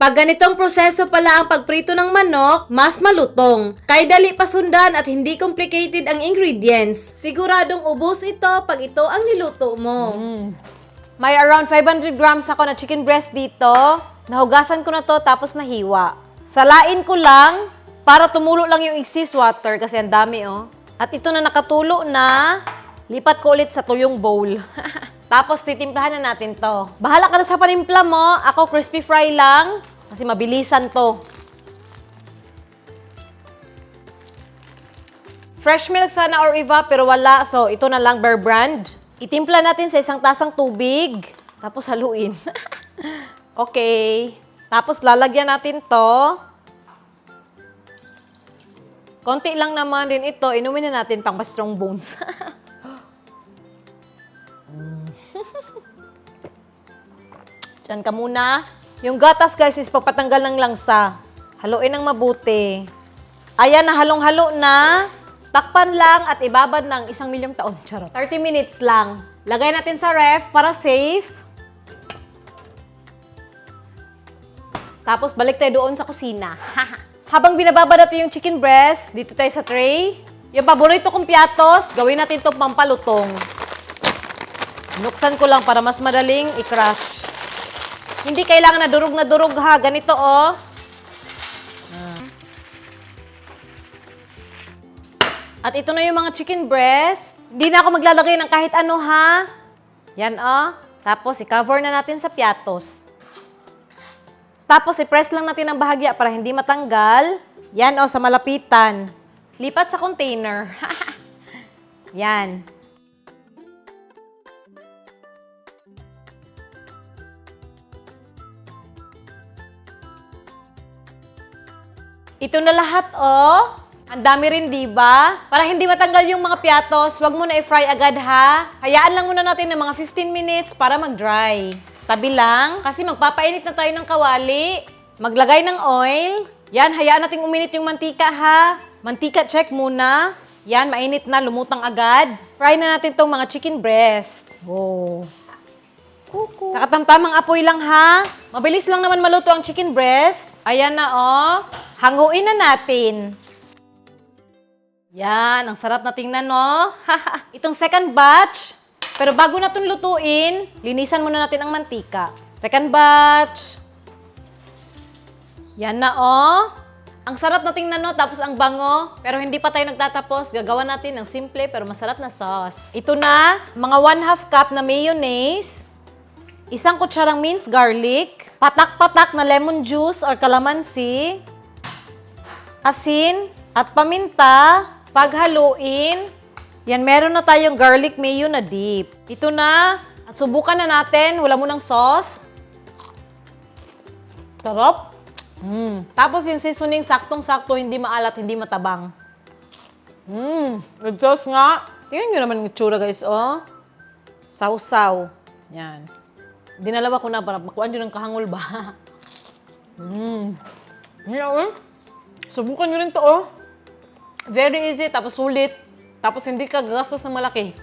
Pag ganitong proseso pala ang pagprito ng manok, mas malutong. Kay dali pasundan at hindi complicated ang ingredients. Siguradong ubos ito pag ito ang niluto mo. May around 500 grams ako na chicken breast dito. Nahugasan ko na to tapos nahiwa. Salain ko lang para tumulo lang yung excess water kasi ang dami oh. At ito na nakatulo na, lipat ko ulit sa tuyong bowl. Tapos titimplahan na natin to. Bahala ka na sa panimpla mo. Ako crispy fry lang kasi mabilisan to. Fresh milk sana or Eva pero wala. So ito na lang Bear Brand. Itimpla natin sa isang tasang tubig. Tapos haluin. Okay. Tapos lalagyan natin to. Konti lang naman din ito. Inumin na natin pang strong bones. Diyan ka muna. Yung gatas guys is pagpatanggal ng langsa. Haluin ng mabuti. Ayan na, halong-halo na. Takpan lang at ibabad ng 1,000,000 taon. Charot. 30 minutes lang. Lagay natin sa ref para safe. Tapos balik tayo doon sa kusina. Habang binababa natin yung chicken breast, dito tayo sa tray. Yung paborito kong piatos, gawin natin itong pampalutong. Nuksan ko lang para mas madaling i-crush. Hindi kailangan na durog ha. Ganito oh. At ito na yung mga chicken breast. Hindi na ako maglalagay ng kahit ano ha. Yan oh. Tapos i-cover na natin sa piatos. Tapos i-press lang natin ang bahagya para hindi matanggal. Yan oh, sa malapitan. Lipat sa container. Yan. Ito na lahat, oh. Ang dami rin, diba? Para hindi matanggal yung mga piatos, wag mo na i-fry agad, ha? Hayaan lang muna natin ng mga 15 minutes para mag-dry. Tabi lang, kasi magpapainit na tayo ng kawali. Maglagay ng oil. Yan, hayaan natin uminit yung mantika, ha? Mantika, check muna. Yan, mainit na, lumutang agad. Fry na natin tong mga chicken breast. Wow. Sa katamtamang apoy lang ha. Mabilis lang naman maluto ang chicken breast. Ayan na oh. Hanguin na natin. Yan, ang sarap na tingnan no. Itong second batch. Pero bago na itong lutuin, linisan muna natin ang mantika. Second batch. Yan na oh. Ang sarap na tingnan no, tapos ang bango. Pero hindi pa tayo nagtatapos. Gagawa natin ng simple pero masarap na sauce. Ito na, mga 1/2 cup na mayonnaise. Isang kutsarang minced garlic, patak-patak na lemon juice or kalamansi, asin at paminta. Paghaluin, yan meron na tayong garlic mayo na dip. Ito na, at subukan na natin, wala munang sauce. Sarap. Tapos yung seasoning saktong-sakto, hindi maalat, hindi matabang. Good sauce nga. Tingnan nyo naman yung itsura guys, oh. Sausaw. Yan. Dinalawa ko na para makuhaan nyo ng kahangol ba? Yeah, subukan nyo rin to, oh. Very easy, tapos sulit. Tapos hindi ka gastos ng malaki.